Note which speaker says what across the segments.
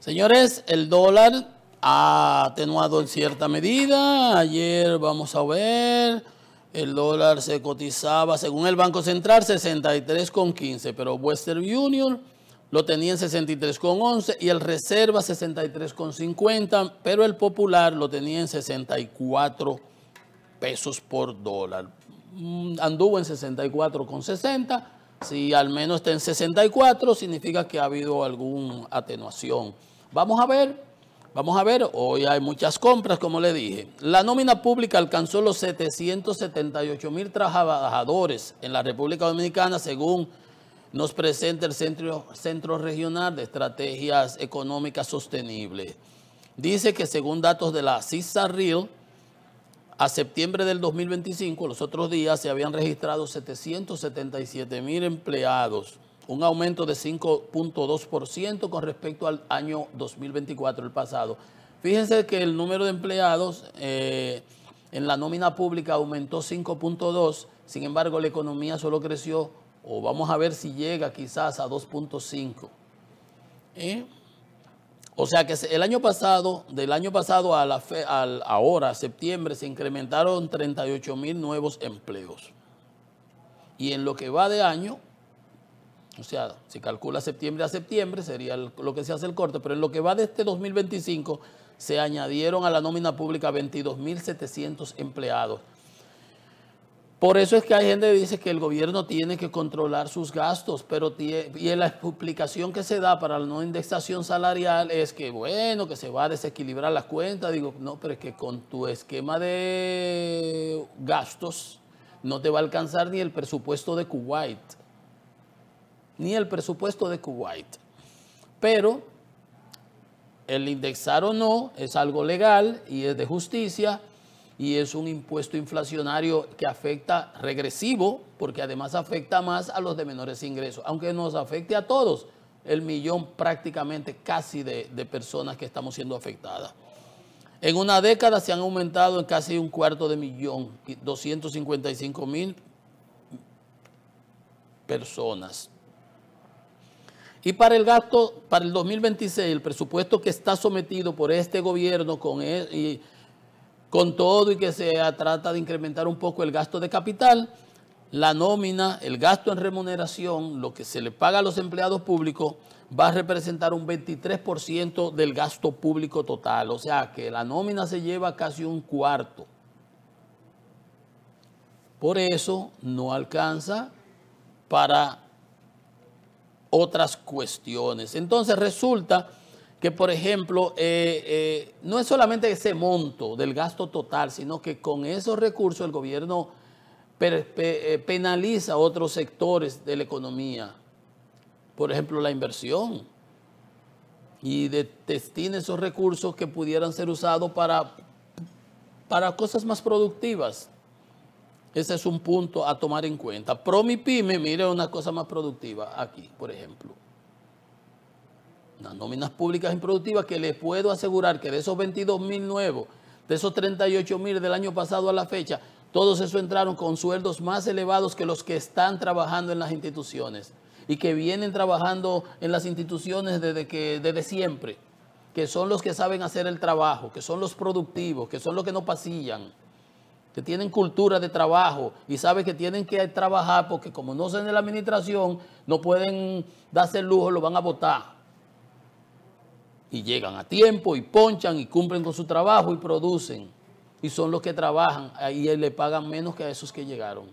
Speaker 1: Señores, el dólar ha atenuado en cierta medida. Ayer, vamos a ver, el dólar se cotizaba, según el Banco Central, 63,15, pero Western Union lo tenía en 63,11 y el Reserva 63,50, pero el Popular lo tenía en 64 pesos por dólar. Anduvo en 64,60. Si al menos está en 64, significa que ha habido alguna atenuación. Vamos a ver, hoy hay muchas compras, como le dije. La nómina pública alcanzó los 778,000 trabajadores en la República Dominicana, según nos presenta el Centro Regional de Estrategias Económicas Sostenibles. Dice que según datos de la CISARRIL, a septiembre del 2025, los otros días, se habían registrado 777,000 empleados, un aumento de 5,2% con respecto al año 2024, el pasado. Fíjense que el número de empleados en la nómina pública aumentó 5,2%, sin embargo la economía solo creció, o vamos a ver si llega quizás a 2,5%. O sea que el año pasado, del año pasado a ahora, septiembre, se incrementaron 38,000 nuevos empleos. Y en lo que va de año, o sea, si calcula septiembre a septiembre, sería lo que se hace el corte, pero en lo que va de este 2025, se añadieron a la nómina pública 22,700 empleados. Por eso es que hay gente que dice que el gobierno tiene que controlar sus gastos, pero y la explicación que se da para la no indexación salarial es que, bueno, que se va a desequilibrar las cuentas. Digo, no, pero es que con tu esquema de gastos no te va a alcanzar ni el presupuesto de Kuwait. Ni el presupuesto de Kuwait. Pero el indexar o no es algo legal y es de justicia. Y es un impuesto inflacionario que afecta regresivo, porque además afecta más a los de menores ingresos, aunque nos afecte a todos, el millón prácticamente casi de personas que estamos siendo afectadas. En una década se han aumentado en casi 1/4 de 255,000 personas. Y para el gasto, para el 2026, el presupuesto que está sometido por este gobierno con todo y que se trata de incrementar un poco el gasto de capital, la nómina, el gasto en remuneración, lo que se le paga a los empleados públicos, va a representar un 23% del gasto público total. O sea que la nómina se lleva casi 1/4. Por eso no alcanza para otras cuestiones. Entonces resulta que, por ejemplo, no es solamente ese monto del gasto total, sino que con esos recursos el gobierno penaliza otros sectores de la economía. Por ejemplo, la inversión. Y destina esos recursos que pudieran ser usados para cosas más productivas. Ese es un punto a tomar en cuenta. Promipyme, mire una cosa más productiva aquí, por ejemplo. Las nóminas públicas improductivas, que les puedo asegurar que de esos 22,000 nuevos, de esos 38,000 del año pasado a la fecha, todos esos entraron con sueldos más elevados que los que están trabajando en las instituciones y que vienen trabajando en las instituciones desde siempre, que son los que saben hacer el trabajo, que son los productivos, que son los que no pasillan, que tienen cultura de trabajo y saben que tienen que trabajar porque como no son de la administración, no pueden darse el lujo, lo van a votar. Y llegan a tiempo y ponchan y cumplen con su trabajo y producen. Y son los que trabajan y le pagan menos que a esos que llegaron.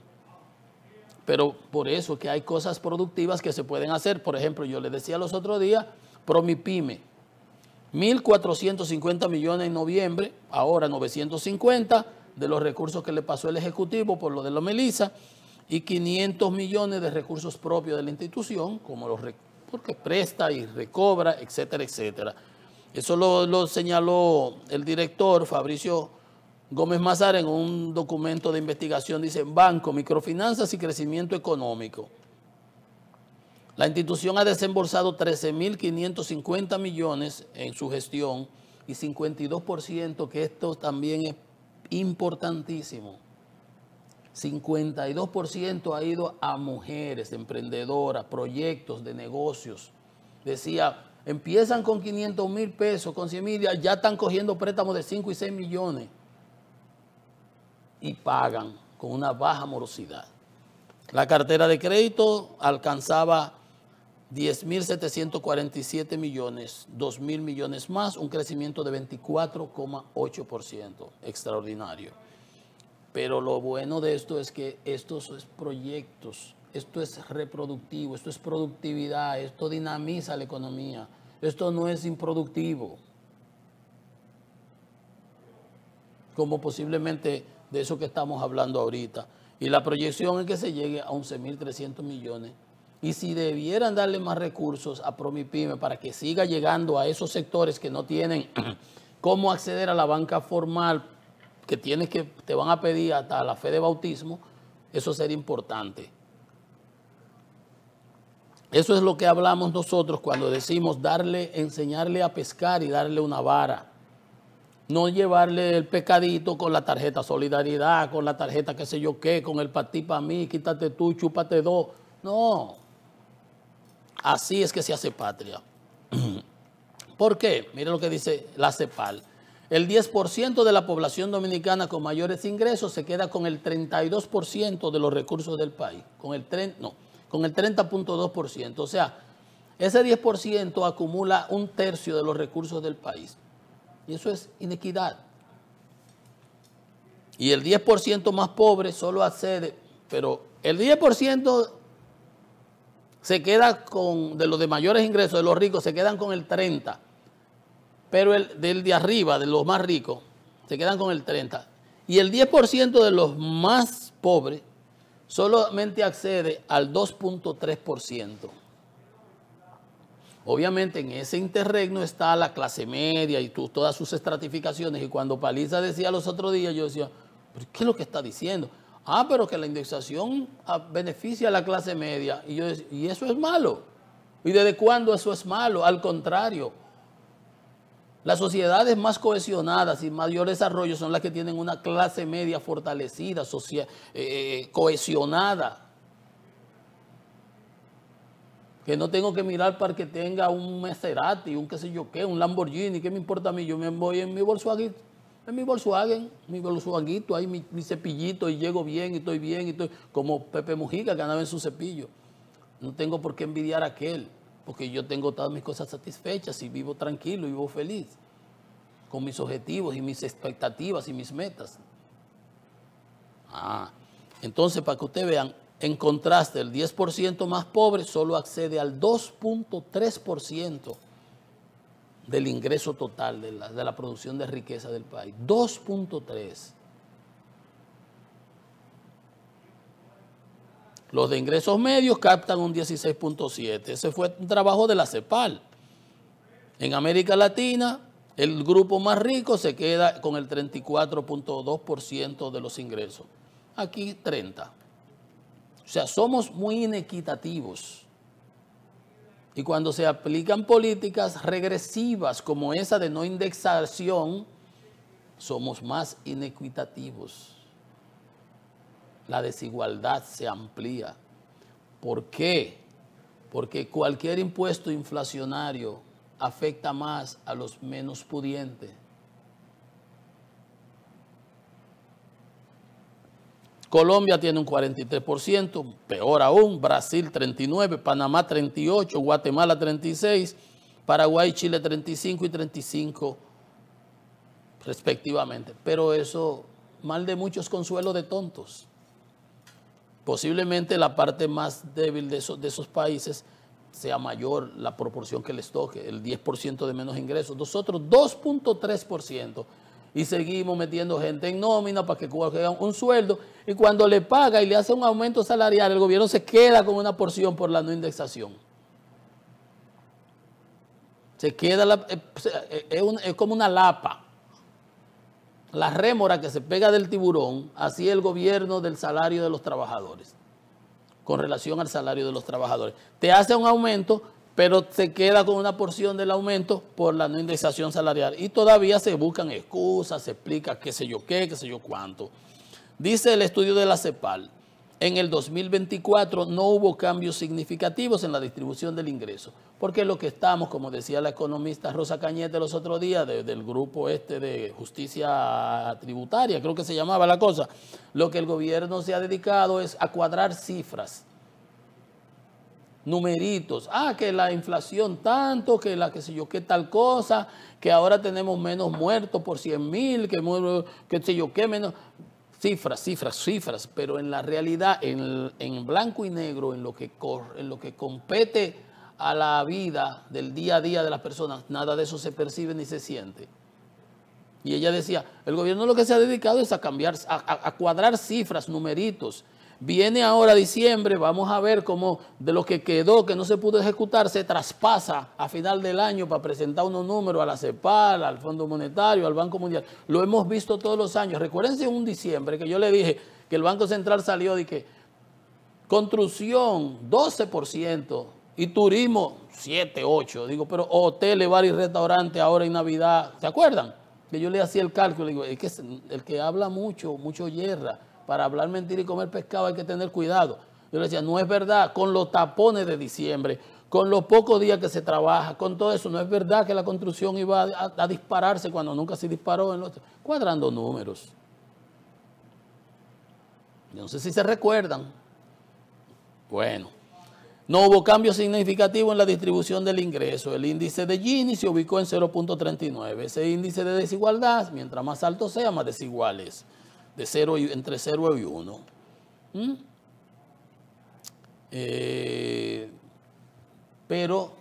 Speaker 1: Pero por eso es que hay cosas productivas que se pueden hacer. Por ejemplo, yo les decía los otros días, Promipyme, 1.450 millones en noviembre, ahora 950 de los recursos que le pasó el Ejecutivo por lo de la Melissa y 500 millones de recursos propios de la institución, como porque presta y recobra, etcétera, etcétera. Eso lo señaló el director Fabricio Gómez Mazar en un documento de investigación. Dice, Banco, Microfinanzas y Crecimiento Económico. La institución ha desembolsado 13,550 millones en su gestión y 52%, que esto también es importantísimo. 52% ha ido a mujeres emprendedoras, proyectos de negocios. Decía, empiezan con 500,000 pesos, con 100,000, ya están cogiendo préstamos de 5 y 6 millones y pagan con una baja morosidad. La cartera de crédito alcanzaba 10.747 millones, 2.000 millones más, un crecimiento de 24,8%, extraordinario. Pero lo bueno de esto es que estos proyectos, esto es reproductivo, esto es productividad, esto dinamiza la economía, esto no es improductivo. Como posiblemente de eso que estamos hablando ahorita. Y la proyección es que se llegue a 11.300 millones. Y si debieran darle más recursos a Promipyme para que siga llegando a esos sectores que no tienen cómo acceder a la banca formal, que te van a pedir hasta la fe de bautismo, eso sería importante. Eso es lo que hablamos nosotros cuando decimos enseñarle a pescar y darle una vara. No llevarle el pecadito con la tarjeta solidaridad, con la tarjeta qué sé yo qué, con el pa' ti, pa' mí, quítate tú, chúpate dos. No. Así es que se hace patria. ¿Por qué? Mire lo que dice la CEPAL. El 10% de la población dominicana con mayores ingresos se queda con el 32% de los recursos del país. Con el 30.2%. O sea, ese 10% acumula un tercio de los recursos del país. Y eso es inequidad. Y el 10% más pobre solo accede, pero el 10% se queda de los de mayores ingresos, de los ricos, se quedan con el 30%. Pero del de arriba, de los más ricos, se quedan con el 30%. Y el 10% de los más pobres solamente accede al 2.3%. Obviamente en ese interregno está la clase media y todas sus estratificaciones. Y cuando Paliza decía los otros días, yo decía, ¿qué es lo que está diciendo? Pero que la indexación beneficia a la clase media. Y yo decía, ¿y eso es malo? ¿Y desde cuándo eso es malo? Al contrario, las sociedades más cohesionadas y mayor desarrollo son las que tienen una clase media fortalecida, cohesionada. Que no tengo que mirar para que tenga un Maserati, un qué sé yo qué, un Lamborghini, ¿qué me importa a mí? Yo me voy en mi Volkswagen, mi Volkswagenito, ahí mi cepillito y llego bien y estoy como Pepe Mujica que andaba en su cepillo. No tengo por qué envidiar a aquel, porque yo tengo todas mis cosas satisfechas y vivo tranquilo y vivo feliz, con mis objetivos y mis expectativas y mis metas. Entonces, para que ustedes vean, en contraste, el 10% más pobre solo accede al 2.3% del ingreso total de la producción de riqueza del país. 2.3%. Los de ingresos medios captan un 16.7%. Ese fue un trabajo de la CEPAL. En América Latina, el grupo más rico se queda con el 34.2% de los ingresos. Aquí 30%. O sea, somos muy inequitativos. Y cuando se aplican políticas regresivas como esa de no indexación, somos más inequitativos. La desigualdad se amplía. ¿Por qué? Porque cualquier impuesto inflacionario afecta más a los menos pudientes. Colombia tiene un 43%, peor aún, Brasil 39%, Panamá 38%, Guatemala 36%, Paraguay y Chile 35% y 35% respectivamente. Pero eso, mal de muchos, consuelo de tontos. Posiblemente la parte más débil de esos países sea mayor la proporción que les toque, el 10% de menos ingresos. Nosotros 2.3%. Y seguimos metiendo gente en nómina para que cojan un sueldo, y cuando le paga y le hace un aumento salarial, el gobierno se queda con una porción por la no indexación. Se queda, es como una lapa. La rémora que se pega del tiburón, así el gobierno del salario de los trabajadores, con relación al salario de los trabajadores. Te hace un aumento, pero se queda con una porción del aumento por la no indexación salarial. Y todavía se buscan excusas, se explica qué sé yo qué sé yo cuánto. Dice el estudio de la CEPAL, en el 2024 no hubo cambios significativos en la distribución del ingreso, porque lo que estamos, como decía la economista Rosa Cañete los otros días, del grupo de justicia tributaria, creo que se llamaba la cosa, lo que el gobierno se ha dedicado es a cuadrar cifras, numeritos, que la inflación tanto, que la que sé yo qué tal cosa, que ahora tenemos menos muertos por 100,000, que sé yo qué menos... Cifras, pero en la realidad, en blanco y negro, en lo que compete a la vida del día a día de las personas, nada de eso se percibe ni se siente. Y ella decía, el gobierno lo que se ha dedicado es a cambiar, a cuadrar cifras, numeritos. Viene ahora diciembre, vamos a ver cómo de lo que quedó, que no se pudo ejecutar, se traspasa a final del año para presentar unos números a la CEPAL, al Fondo Monetario, al Banco Mundial. Lo hemos visto todos los años. Recuérdense un diciembre que yo le dije que el Banco Central salió de que construcción 12% y turismo 7, 8. Digo, pero hoteles, bares y restaurantes ahora en Navidad, ¿se acuerdan? Que yo le hacía el cálculo, digo, es que el que habla mucho yerra. Para hablar mentira y comer pescado hay que tener cuidado. Yo le decía, no es verdad, con los tapones de diciembre, con los pocos días que se trabaja, con todo eso, no es verdad que la construcción iba a dispararse cuando nunca se disparó. Cuadrando números. Yo no sé si se recuerdan. Bueno, no hubo cambio significativo en la distribución del ingreso. El índice de Gini se ubicó en 0.39. Ese índice de desigualdad, mientras más alto sea, más desigual es. Entre 0 y 1. Pero,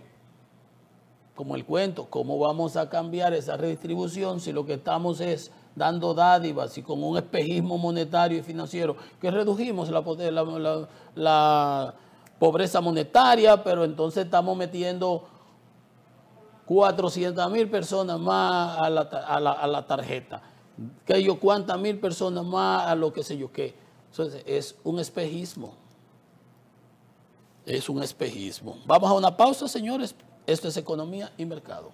Speaker 1: como el cuento, ¿cómo vamos a cambiar esa redistribución si lo que estamos es dando dádivas y con un espejismo monetario y financiero que redujimos la pobreza monetaria, pero entonces estamos metiendo 400,000 personas más a la tarjeta? Que yo cuántas mil personas más a lo que sé yo qué. Entonces, es un espejismo. Es un espejismo. Vamos a una pausa, señores. Esto es Economía y Mercado.